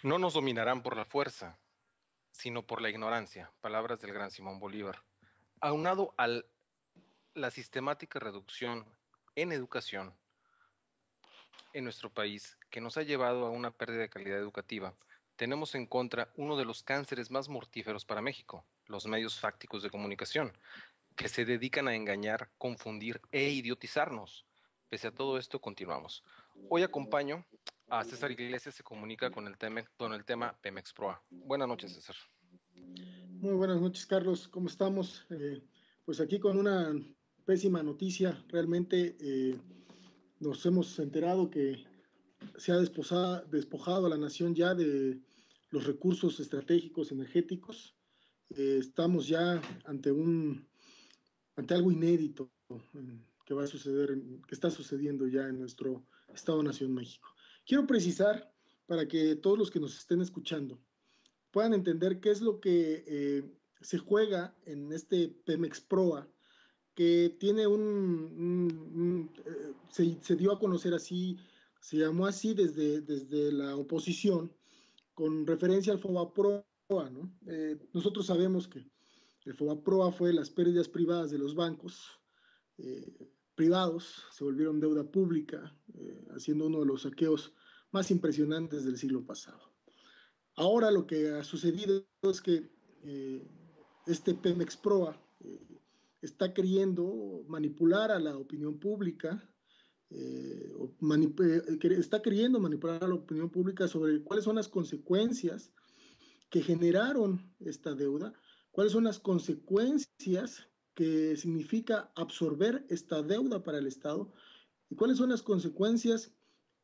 No nos dominarán por la fuerza, sino por la ignorancia, palabras del gran Simón Bolívar. Aunado a la sistemática reducción en educación en nuestro país, que nos ha llevado a una pérdida de calidad educativa, tenemos en contra uno de los cánceres más mortíferos para México, los medios fácticos de comunicación, que se dedican a engañar, confundir e idiotizarnos. Pese a todo esto, continuamos. Hoy acompaño a César Iglesias, se comunica con el tema Pemex Proa. Buenas noches, César. Muy buenas noches, Carlos. ¿Cómo estamos? Pues aquí con una pésima noticia. Realmente nos hemos enterado que se ha despojado a la nación ya de los recursos estratégicos energéticos. Estamos ya ante algo inédito que va a suceder, que está sucediendo ya en nuestro Estado-Nación México. Quiero precisar para que todos los que nos estén escuchando puedan entender qué es lo que se juega en este Pemex Proa, que tiene se dio a conocer así, se llamó así desde la oposición, con referencia al FOBAPROA, ¿no? Nosotros sabemos que el FOBAPROA fue las pérdidas privadas de los bancos privados, se volvieron deuda pública, haciendo uno de los saqueos más impresionantes del siglo pasado. Ahora lo que ha sucedido es que eh, este Pemex Proa está queriendo manipular a la opinión pública, está queriendo manipular a la opinión pública sobre cuáles son las consecuencias que generaron esta deuda, cuáles son las consecuencias que significa absorber esta deuda para el Estado y cuáles son las consecuencias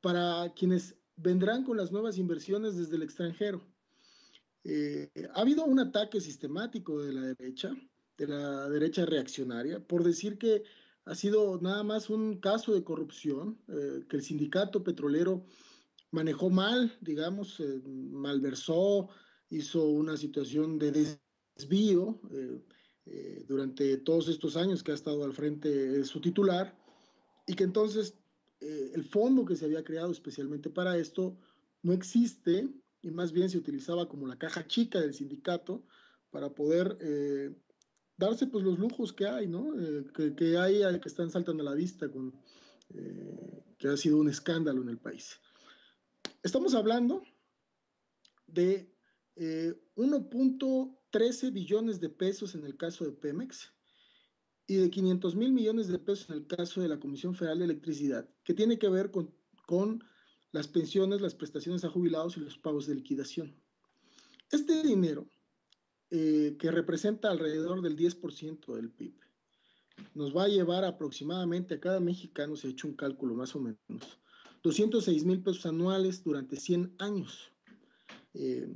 para quienes vendrán con las nuevas inversiones desde el extranjero. Ha habido un ataque sistemático de la derecha reaccionaria, por decir que ha sido nada más un caso de corrupción, que el sindicato petrolero manejó mal, digamos, malversó, hizo una situación de desvío durante todos estos años que ha estado al frente su titular, y que entonces el fondo que se había creado especialmente para esto no existe y más bien se utilizaba como la caja chica del sindicato para poder darse pues los lujos que hay, ¿no? Que hay que están saltando a la vista con que ha sido un escándalo en el país. Estamos hablando de 1.13 billones de pesos en el caso de Pemex y de 500.000 millones de pesos en el caso de la Comisión Federal de Electricidad, que tiene que ver con las pensiones, las prestaciones a jubilados y los pagos de liquidación. Este dinero, que representa alrededor del 10% del PIB, nos va a llevar aproximadamente a cada mexicano, se ha hecho un cálculo más o menos, 206,000 pesos anuales durante 100 años. Eh,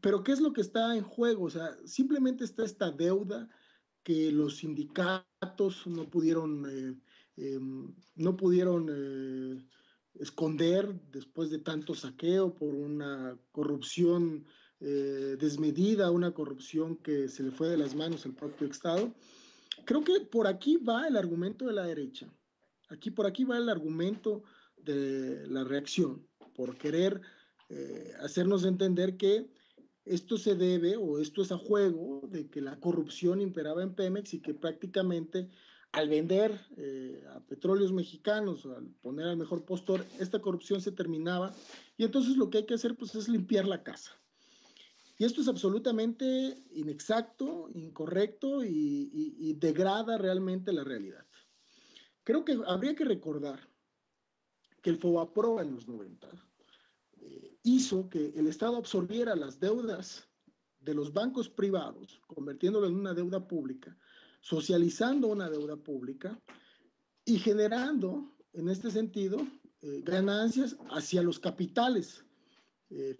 pero ¿qué es lo que está en juego? O sea, simplemente está esta deuda que los sindicatos no pudieron esconder después de tanto saqueo por una corrupción desmedida, una corrupción que se le fue de las manos al propio Estado. Creo que por aquí va el argumento de la derecha. Por aquí va el argumento de la reacción, por querer hacernos entender que esto se debe o esto es a juego de que la corrupción imperaba en Pemex y que prácticamente al vender a petróleos mexicanos, o al poner al mejor postor, esta corrupción se terminaba y entonces lo que hay que hacer pues es limpiar la casa. Y esto es absolutamente inexacto, incorrecto y degrada realmente la realidad. Creo que habría que recordar que el FOBAPROA en los 90 hizo que el Estado absorbiera las deudas de los bancos privados, convirtiéndolo en una deuda pública, socializando una deuda pública y generando, en este sentido, ganancias hacia los capitales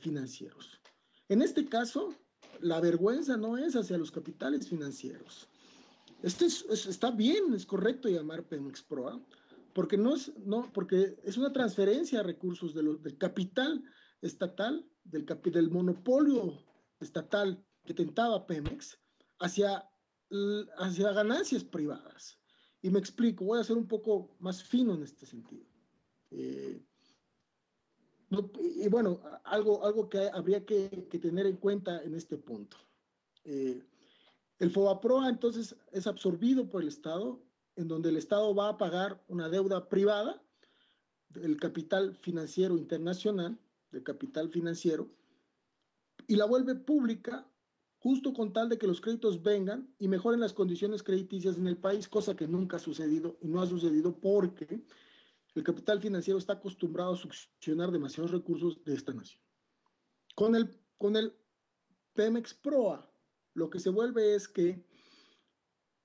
financieros. En este caso, la vergüenza no es hacia los capitales financieros. Está bien, es correcto llamar Pemex Proa, porque porque es una transferencia de recursos del capital estatal, del monopolio estatal que tentaba Pemex, hacia, hacia ganancias privadas. Y me explico, voy a ser un poco más fino en este sentido. Eh, Y bueno, algo que habría que tener en cuenta en este punto. El FOBAPROA entonces es absorbido por el Estado, en donde el Estado va a pagar una deuda privada del capital financiero internacional, del capital financiero, y la vuelve pública justo con tal de que los créditos vengan y mejoren las condiciones crediticias en el país, cosa que nunca ha sucedido y no ha sucedido porque el capital financiero está acostumbrado a succionar demasiados recursos de esta nación. Con el Pemex PROA, lo que se vuelve es que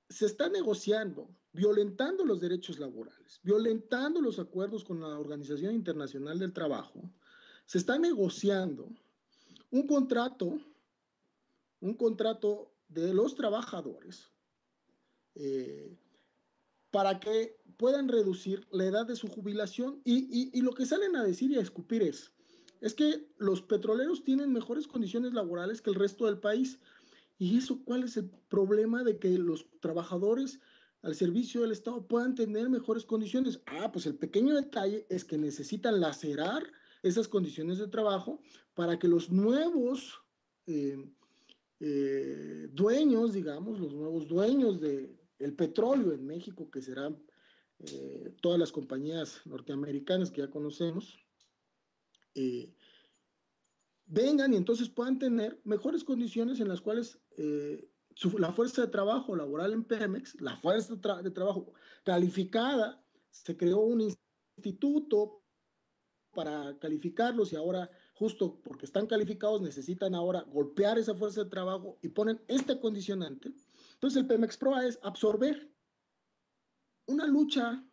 se está negociando, violentando los derechos laborales, violentando los acuerdos con la Organización Internacional del Trabajo, se está negociando un contrato, un contrato de los trabajadores para que puedan reducir la edad de su jubilación y lo que salen a decir y a escupir es que los petroleros tienen mejores condiciones laborales que el resto del país. ¿Y eso cuál es el problema de que los trabajadores al servicio del Estado puedan tener mejores condiciones? Ah, pues el pequeño detalle es que necesitan lacerar esas condiciones de trabajo para que los nuevos eh, dueños, digamos, los nuevos dueños del petróleo en México, que serán todas las compañías norteamericanas que ya conocemos, eh, vengan y entonces puedan tener mejores condiciones en las cuales la fuerza de trabajo laboral en Pemex, la fuerza de trabajo calificada, se creó un instituto para calificarlos y ahora, justo porque están calificados, necesitan ahora golpear esa fuerza de trabajo y ponen este condicionante. Entonces el Pemex PROA es absorber una lucha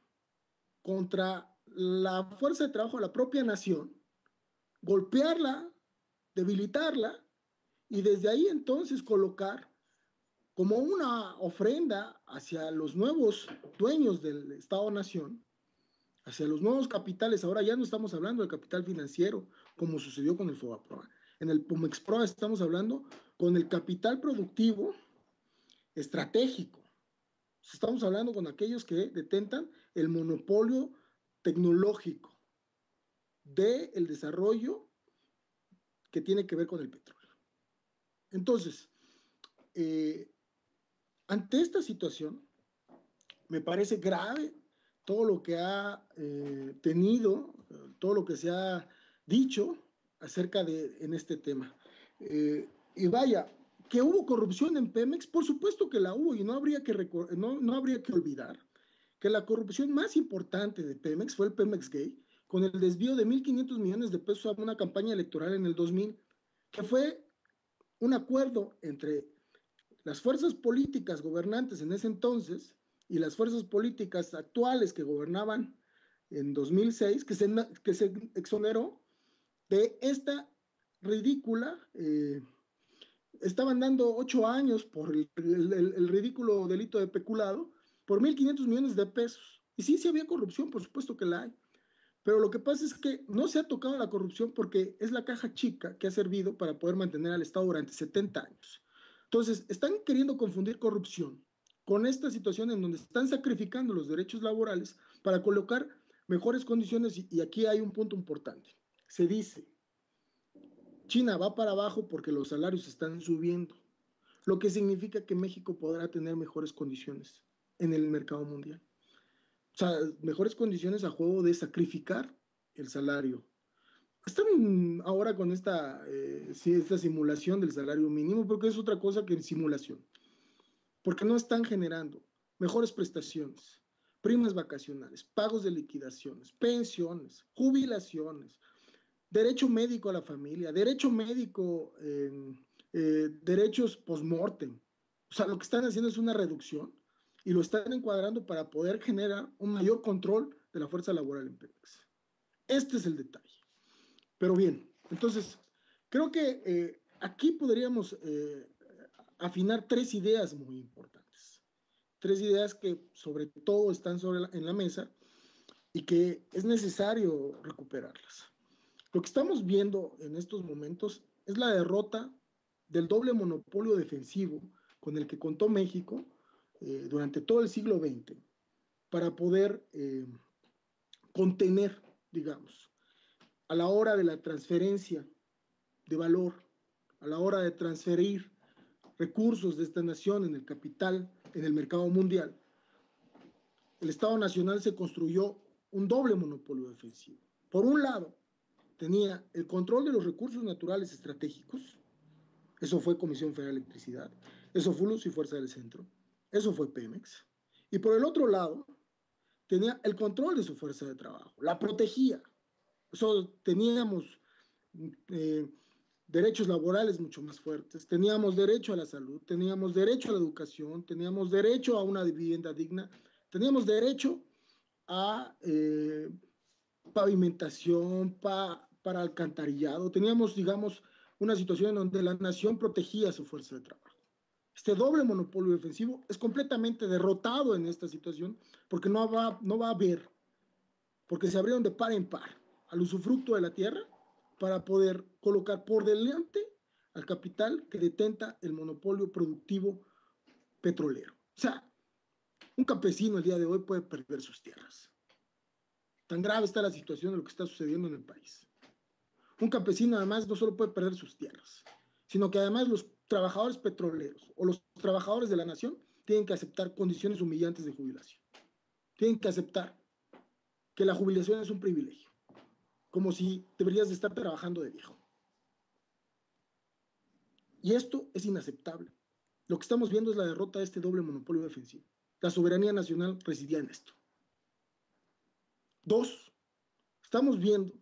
contra la fuerza de trabajo de la propia nación, golpearla, debilitarla y desde ahí entonces colocar como una ofrenda hacia los nuevos dueños del Estado-Nación, hacia los nuevos capitales. Ahora ya no estamos hablando del capital financiero, como sucedió con el FOBAPROA. En el PUMEXPROA estamos hablando con el capital productivo estratégico. Estamos hablando con aquellos que detentan el monopolio tecnológico del desarrollo que tiene que ver con el petróleo. Entonces, ante esta situación, me parece grave todo lo que ha tenido, todo lo que se ha dicho acerca en este tema. Y vaya, que hubo corrupción en Pemex, por supuesto que la hubo y no habría que olvidar que la corrupción más importante de Pemex fue el Pemex Gate, con el desvío de 1.500 millones de pesos a una campaña electoral en el 2000, que fue un acuerdo entre las fuerzas políticas gobernantes en ese entonces y las fuerzas políticas actuales que gobernaban en 2006, que se exoneró de esta ridícula, estaban dando 8 años por el ridículo delito de peculado, por 1.500 millones de pesos. Y sí había corrupción, por supuesto que la hay. Pero lo que pasa es que no se ha tocado la corrupción porque es la caja chica que ha servido para poder mantener al Estado durante 70 años. Entonces, están queriendo confundir corrupción con esta situación en donde están sacrificando los derechos laborales para colocar mejores condiciones y aquí hay un punto importante. Se dice, China va para abajo porque los salarios están subiendo, lo que significa que México podrá tener mejores condiciones en el mercado mundial. O sea, mejores condiciones a juego de sacrificar el salario. Están ahora con esta simulación del salario mínimo, porque es otra cosa que simulación. Porque no están generando mejores prestaciones, primas vacacionales, pagos de liquidaciones, pensiones, jubilaciones, derecho médico a la familia, derecho médico, derechos post-mortem. O sea, lo que están haciendo es una reducción y lo están encuadrando para poder generar un mayor control de la fuerza laboral en Pemex. Este es el detalle. Pero bien, entonces, creo que aquí podríamos afinar 3 ideas muy importantes. 3 ideas que sobre todo están en la mesa y que es necesario recuperarlas. Lo que estamos viendo en estos momentos es la derrota del doble monopolio defensivo con el que contó México durante todo el siglo XX para poder contener, digamos, a la hora de la transferencia de valor, a la hora de transferir recursos de esta nación en el capital, en el mercado mundial, el Estado Nacional se construyó un doble monopolio defensivo. Por un lado, tenía el control de los recursos naturales estratégicos, eso fue Comisión Federal de Electricidad, eso fue Luz y Fuerza del Centro, eso fue Pemex, y por el otro lado, tenía el control de su fuerza de trabajo, la protegía. Eso teníamos eh, derechos laborales mucho más fuertes, teníamos derecho a la salud, teníamos derecho a la educación, teníamos derecho a una vivienda digna, teníamos derecho a pavimentación, para alcantarillado, teníamos, digamos, una situación en donde la nación protegía su fuerza de trabajo. Este doble monopolio defensivo es completamente derrotado en esta situación porque no va a haber, porque se abrieron de par en par al usufructo de la tierra para poder colocar por delante al capital que detenta el monopolio productivo petrolero. O sea, un campesino el día de hoy puede perder sus tierras. Tan grave está la situación de lo que está sucediendo en el país. Un campesino además no solo puede perder sus tierras, sino que además los trabajadores petroleros o los trabajadores de la nación tienen que aceptar condiciones humillantes de jubilación. Tienen que aceptar que la jubilación es un privilegio, como si deberías de estar trabajando de viejo. Y esto es inaceptable. Lo que estamos viendo es la derrota de este doble monopolio defensivo. La soberanía nacional residía en esto. Dos, estamos viendo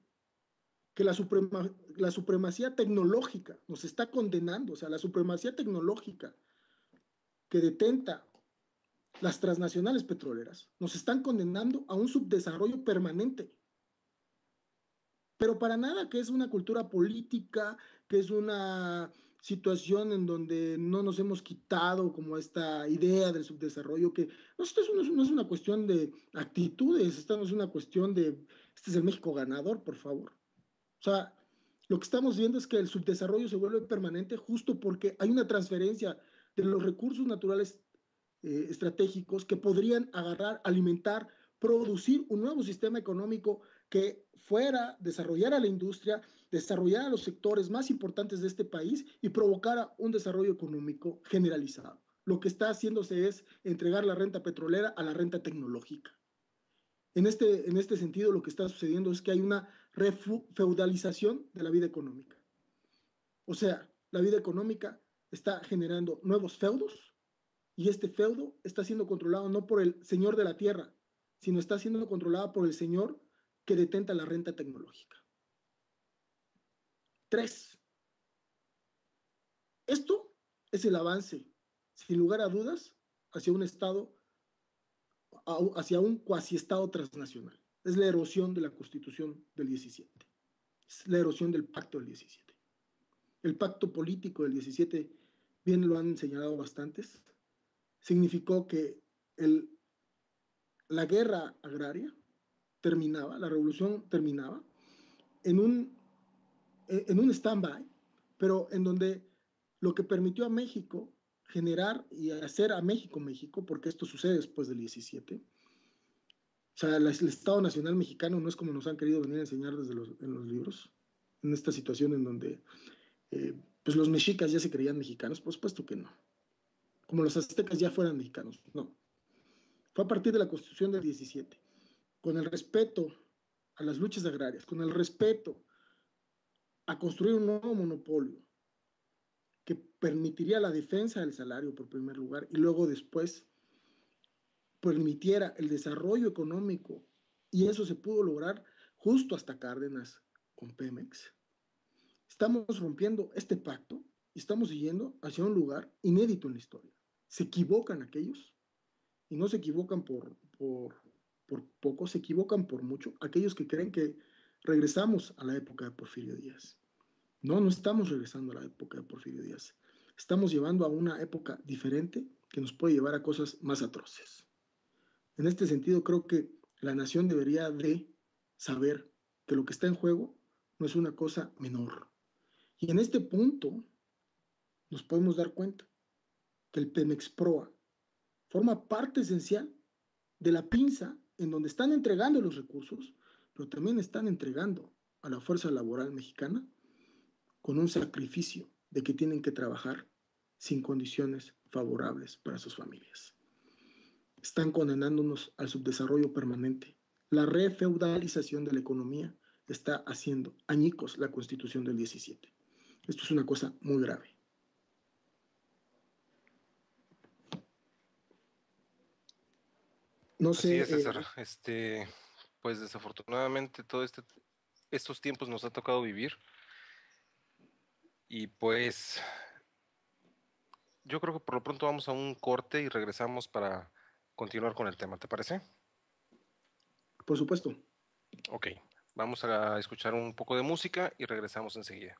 que la supremacía tecnológica nos está condenando, o sea, la supremacía tecnológica que detenta las transnacionales petroleras nos están condenando a un subdesarrollo permanente. Pero para nada que es una cultura política, que es una situación en donde no nos hemos quitado como esta idea del subdesarrollo, que no, esto no es una cuestión de actitudes, esto no es una cuestión de, este es el México ganador, por favor. O sea, lo que estamos viendo es que el subdesarrollo se vuelve permanente justo porque hay una transferencia de los recursos naturales estratégicos que podrían agarrar, alimentar, producir un nuevo sistema económico que fuera, desarrollara la industria, desarrollara los sectores más importantes de este país y provocara un desarrollo económico generalizado. Lo que está haciéndose es entregar la renta petrolera a la renta tecnológica. En este sentido, lo que está sucediendo es que hay una refeudalización de la vida económica. O sea, la vida económica está generando nuevos feudos y este feudo está siendo controlado no por el señor de la tierra, sino está siendo controlado por el señor que detenta la renta tecnológica. 3. Esto es el avance, sin lugar a dudas, hacia un Estado, hacia un cuasi-Estado transnacional. Es la erosión de la Constitución del 17. Es la erosión del pacto del 17. El pacto político del 17, bien lo han señalado bastantes, significó que la guerra agraria terminaba, la revolución terminaba en un stand-by, pero en donde lo que permitió a México generar y hacer a México México, porque esto sucede después del 17. O sea, el Estado Nacional Mexicano no es como nos han querido venir a enseñar en los libros, en esta situación en donde pues los mexicas ya se creían mexicanos, por supuesto que no. Como los aztecas ya fueran mexicanos, no. Fue a partir de la Constitución del 17, con el respeto a las luchas agrarias, con el respeto a construir un nuevo monopolio que permitiría la defensa del salario por primer lugar y luego después permitiera el desarrollo económico, y eso se pudo lograr justo hasta Cárdenas con Pemex. Estamos rompiendo este pacto y estamos yendo hacia un lugar inédito en la historia. Se equivocan aquellos, y no se equivocan por poco, se equivocan por mucho, aquellos que creen que regresamos a la época de Porfirio Díaz. No, no estamos regresando a la época de Porfirio Díaz. Estamos llevando a una época diferente que nos puede llevar a cosas más atroces. En este sentido, creo que la nación debería de saber que lo que está en juego no es una cosa menor. Y en este punto nos podemos dar cuenta que el Pemex Proa forma parte esencial de la pinza en donde están entregando los recursos, pero también están entregando a la fuerza laboral mexicana con un sacrificio de que tienen que trabajar sin condiciones favorables para sus familias. Están condenándonos al subdesarrollo permanente. La refeudalización de la economía está haciendo añicos la Constitución del 17. Esto es una cosa muy grave. No Así sé. es, César. Pues desafortunadamente estos tiempos nos ha tocado vivir y pues yo creo que por lo pronto vamos a un corte y regresamos para continuar con el tema, ¿te parece? Por supuesto. Ok, vamos a escuchar un poco de música y regresamos enseguida.